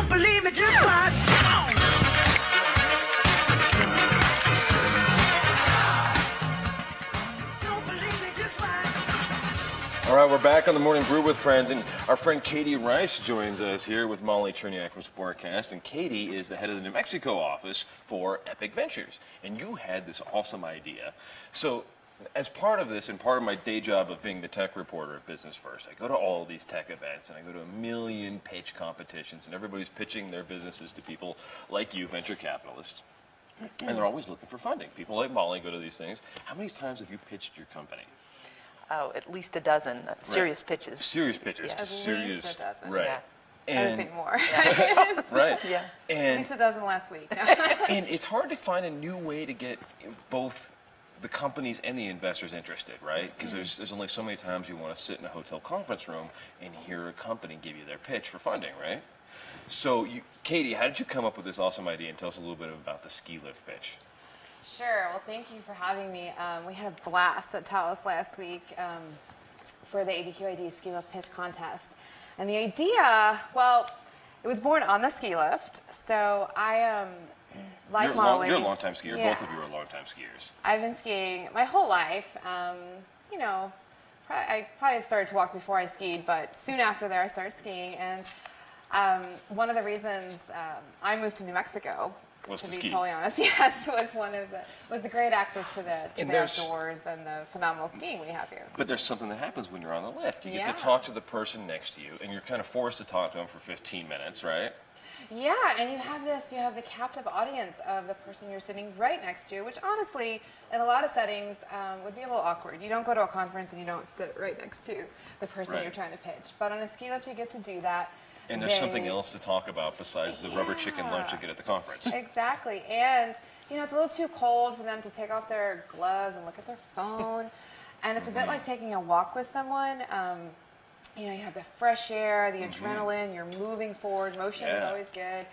Don't believe me, just watch. Don't believe me, just watch. All right, we're back on the Morning Brew with Friends, and our friend Katie Rice joins us here with Molly Cernicek from SportsXast, and Katie is the head of the New Mexico office for Epic Ventures, and you had this awesome idea. So, as part of this, and part of my day job of being the tech reporter at Business First, I go to all these tech events, and I go to a million pitch competitions, and everybody's pitching their businesses to people like you, venture capitalists, and they're always looking for funding. People like Molly go to these things. How many times have you pitched your company? Oh, at least a dozen serious pitches. Serious pitches. Yeah. At Serious. least a dozen. Right. Yeah. I would And, think more. right. Yeah. At And, least a dozen last week. and it's hard to find a new way to get both the companies and the investors interested, right? Because there's only so many times you want to sit in a hotel conference room and hear a company give you their pitch for funding, right? So, Katie, how did you come up with this awesome idea? And tell us a little bit about the ski lift pitch. Sure. Well, thank you for having me. We had a blast at Taos last week for the ABQid ski lift pitch contest. And the idea, well, it was born on the ski lift. So I like Molly. You're a long-time skier. Yeah. Both of you are long-time skiers. I've been skiing my whole life. You know, I probably started to walk before I skied, but soon after there I started skiing. And one of the reasons I moved to New Mexico, Was to to be ski. totally honest, yes, was the great access to the And there's- outdoors and the phenomenal skiing we have here. But there's something that happens when you're on the lift. You get Yeah. to talk to the person next to you, and you're kind of forced to talk to them for 15 minutes, right? Yeah, and you have the captive audience of the person you're sitting right next to, which honestly, in a lot of settings, would be a little awkward. You don't go to a conference and you don't sit right next to the person Right. you're trying to pitch. But on a ski lift, you get to do that. And there's something else to talk about besides the rubber chicken lunch you get at the conference. Exactly, and you know it's a little too cold for them to take off their gloves and look at their phone, and it's a bit like taking a walk with someone. You know, you have the fresh air, the adrenaline, you're moving forward, motion is Yeah. always good,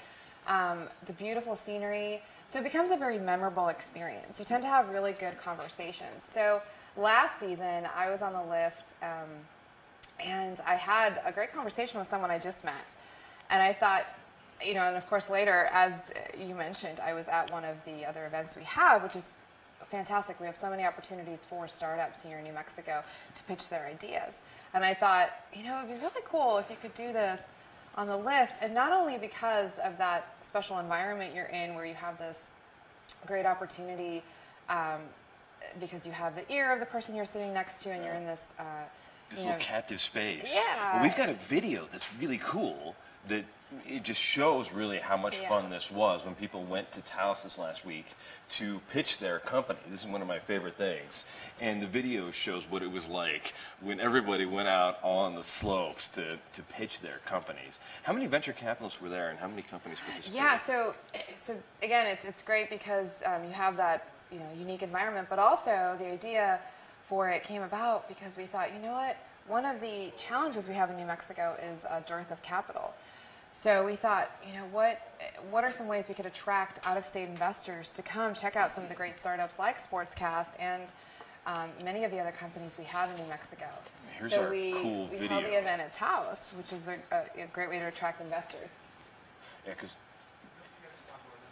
the beautiful scenery. So it becomes a very memorable experience. You tend to have really good conversations. So last season, I was on the lift, and I had a great conversation with someone I just met. And I thought, you know, and of course later, as you mentioned, I was at one of the other events we have, which is fantastic. We have so many opportunities for startups here in New Mexico to pitch their ideas. And I thought, you know, it would be really cool if you could do this on the lift, and not only because of that special environment you're in where you have this great opportunity because you have the ear of the person you're sitting next to and you're in this This little captive space. Yeah. Well, we've got a video that's really cool that it just shows really how much Yeah. fun this was when people went to Taos this last week to pitch their company. This is one of my favorite things. And the video shows what it was like when everybody went out on the slopes to pitch their companies. How many venture capitalists were there and how many companies participated? Yeah, so again, it's great because you have that unique environment, but also the idea for it came about because we thought, you know what, one of the challenges we have in New Mexico is a dearth of capital. So we thought, you know, what are some ways we could attract out-of-state investors to come check out some of the great startups like SportsXast and many of the other companies we have in New Mexico. Here's so our we cool held video. the event at Taos, which is a great way to attract investors. Yeah,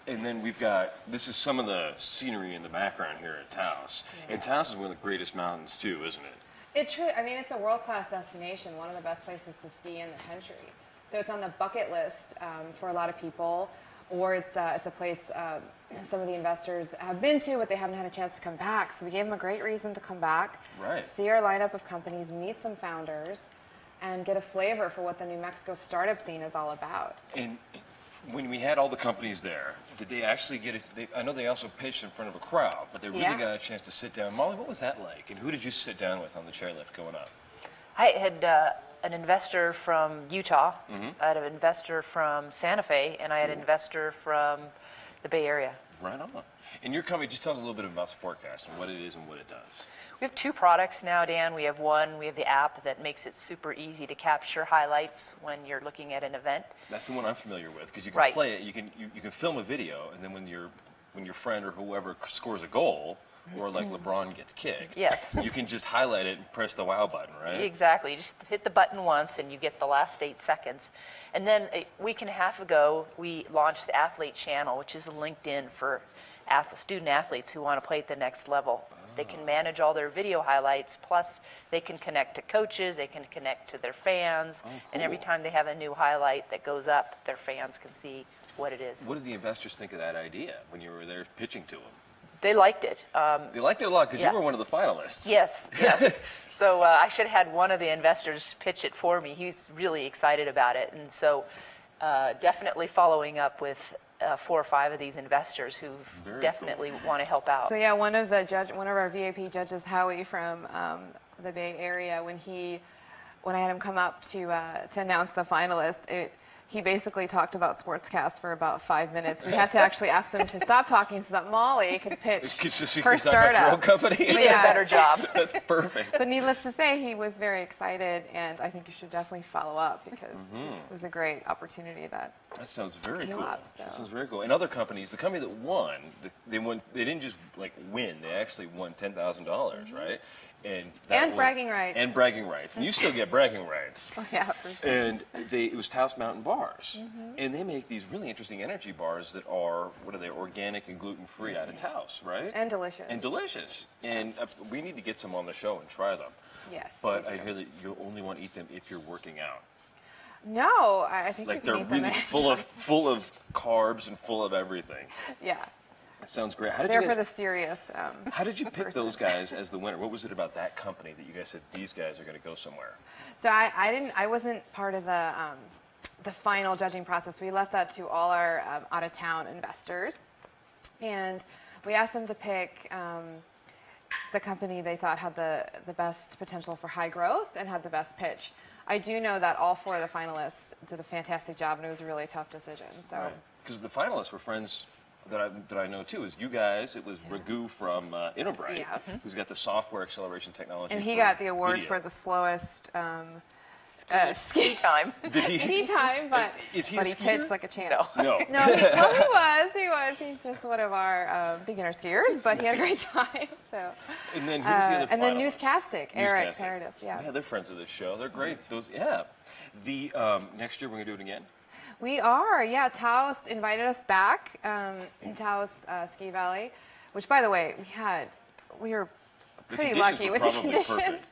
and then we've got, this is some of the scenery in the background here at Taos. Yeah. And Taos is one of the greatest mountains too, isn't it? I mean, it's a world-class destination, one of the best places to ski in the country. So it's on the bucket list for a lot of people, or it's a place some of the investors have been to, but they haven't had a chance to come back. So we gave them a great reason to come back, Right. see our lineup of companies, meet some founders, and get a flavor for what the New Mexico startup scene is all about. And when we had all the companies there, did they actually get it? I know they also pitched in front of a crowd, but they really Yeah. got a chance to sit down. Molly, what was that like? And who did you sit down with on the chairlift going up? I had an investor from Utah, I had an investor from Santa Fe, and I had an investor from the Bay Area. Right on. And your company, just tell us a little bit about SportsXast and what it is and what it does. We have two products now, Dan. We have the app that makes it super easy to capture highlights when you're looking at an event. That's the one I'm familiar with because you can Right. play it. You can film a video, and then when your friend or whoever scores a goal, or like LeBron gets kicked. Yes. You can just highlight it and press the wow button, right? Exactly. You just hit the button once and you get the last 8 seconds. And then a week and a half ago, we launched the Athlete Channel, which is LinkedIn for student athletes who want to play at the next level. They can manage all their video highlights, plus they can connect to coaches, they can connect to their fans, and every time they have a new highlight that goes up, their fans can see what it is. What did the investors think of that idea when you were there pitching to them? They liked it. They liked it a lot because yeah. you were one of the finalists. Yes, yes. So I should have had one of the investors pitch it for me. He's really excited about it, and so definitely following up with 4 or 5 of these investors who definitely want to help out. So yeah, one of our VIP judges, Howie from the Bay Area, when I had him come up to announce the finalists, he basically talked about SportsXast for about 5 minutes. We had to actually ask him to stop talking so that Molly could pitch her startup. Company. He did a better job. That's perfect. But needless to say, he was very excited, and I think you should definitely follow up because it was a great opportunity that sounds very came cool. up, so. That sounds very cool. And other companies, the company that won, they didn't just like win. They actually won $10,000, right? And bragging rights. And bragging rights. And you still get bragging rights. Oh yeah, for sure. And it was Taos Mountain Bars. And they make these really interesting energy bars that are, organic and gluten-free out of Taos, right? And delicious. And delicious. And we need to get some on the show and try them. Yes. But I hear that you only want to eat them if you're working out. No, I think Like you can they're eat them really full of carbs and full of everything. Yeah. That sounds great. They're for the serious. How did you pick person. those guys as the winner? What was it about that company that you guys said these guys are going to go somewhere? So I wasn't part of the final judging process. We left that to all our out of town investors, and we asked them to pick the company they thought had the best potential for high growth and had the best pitch. I do know that all 4 of the finalists did a fantastic job, and it was a really tough decision. So because the finalists were friends that I know too. Is you guys? It was Ragu from InnoBright, who's got the software acceleration technology. And he got the award video. for the slowest Ski time. Did he? ski time, but Is he but a he skier? pitched like a champ. No. No, he was. He's just one of our beginner skiers, but he had a great time. So. And then who's the other And then finalist? Newscastic, Eric Newscastic. Paradis. Yeah. Yeah, they're friends of the show. They're great. Those, The next year we're gonna do it again. We are, yeah. Taos invited us back in Taos Ski Valley, which, by the way, we were pretty lucky with the conditions. Perfect.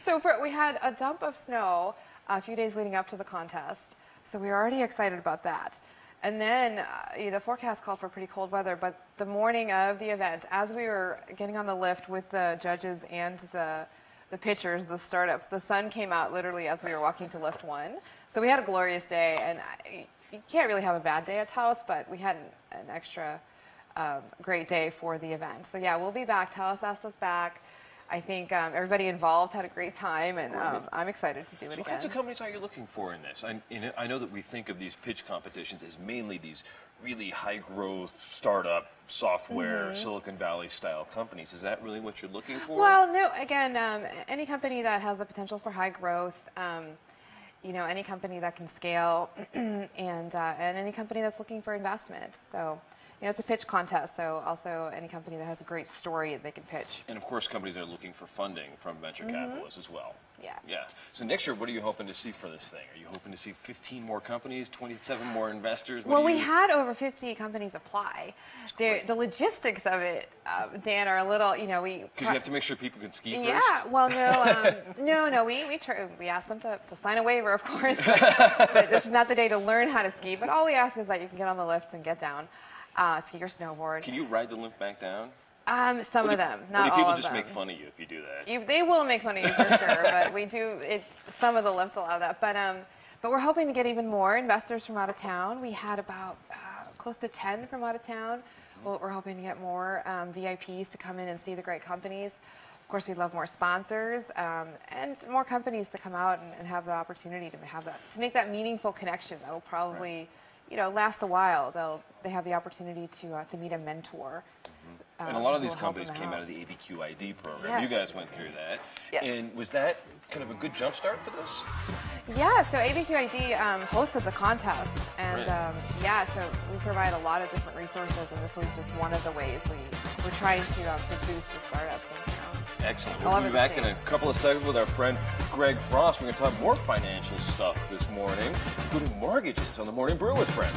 So we had a dump of snow a few days leading up to the contest, so we were already excited about that. And then the forecast called for pretty cold weather, but the morning of the event, as we were getting on the lift with the judges and the pitchers, the startups, the sun came out literally as we were walking to lift 1. So we had a glorious day, and you can't really have a bad day at Taos, but we had an extra great day for the event. So yeah, we'll be back. Taos asked us back. I think everybody involved had a great time, and I'm excited to do it again. What kinds of companies are you looking for in this? I know that we think of these pitch competitions as mainly these really high-growth startup software, Silicon Valley style companies. Is that really what you're looking for? Well, no. Again, any company that has the potential for high growth, any company that can scale, and any company that's looking for investment. So. It's a pitch contest, so also any company that has a great story that they can pitch. And of course, companies that are looking for funding from venture capitalists as well. Yeah. Yeah. So next year, what are you hoping to see for this thing? Are you hoping to see 15 more companies, 27 more investors? Well, we had over 50 companies apply. The logistics of it, Dan, are a little, Because you have to make sure people can ski first? Yeah, well, no, we asked them to sign a waiver, of course, but this is not the day to learn how to ski, but all we ask is that you can get on the lifts and get down. Ski or snowboard. Can you ride the lift back down? Some of them, not all of them. Or do people just make fun of you if you do that? They will make fun of you for sure, but we do. Some of the lifts allow that, but we're hoping to get even more investors from out of town. We had about close to 10 from out of town. Well, we're hoping to get more VIPs to come in and see the great companies. Of course, we'd love more sponsors and more companies to come out and have the opportunity to make that meaningful connection. That will probably. Last a while. They have the opportunity to meet a mentor. And a lot of these companies came out of the ABQid program. Yes. You guys went through that. Yes. And was that kind of a good jump start for this? Yeah, so ABQid hosted the contest, and And yeah, so we provide a lot of different resources, and this was just one of the ways we're trying to boost the startups in town. Excellent. We'll be back in a couple of seconds with our friend Greg Frost. We're going to talk more financial stuff this morning, including mortgages on the Morning Brew with Friends.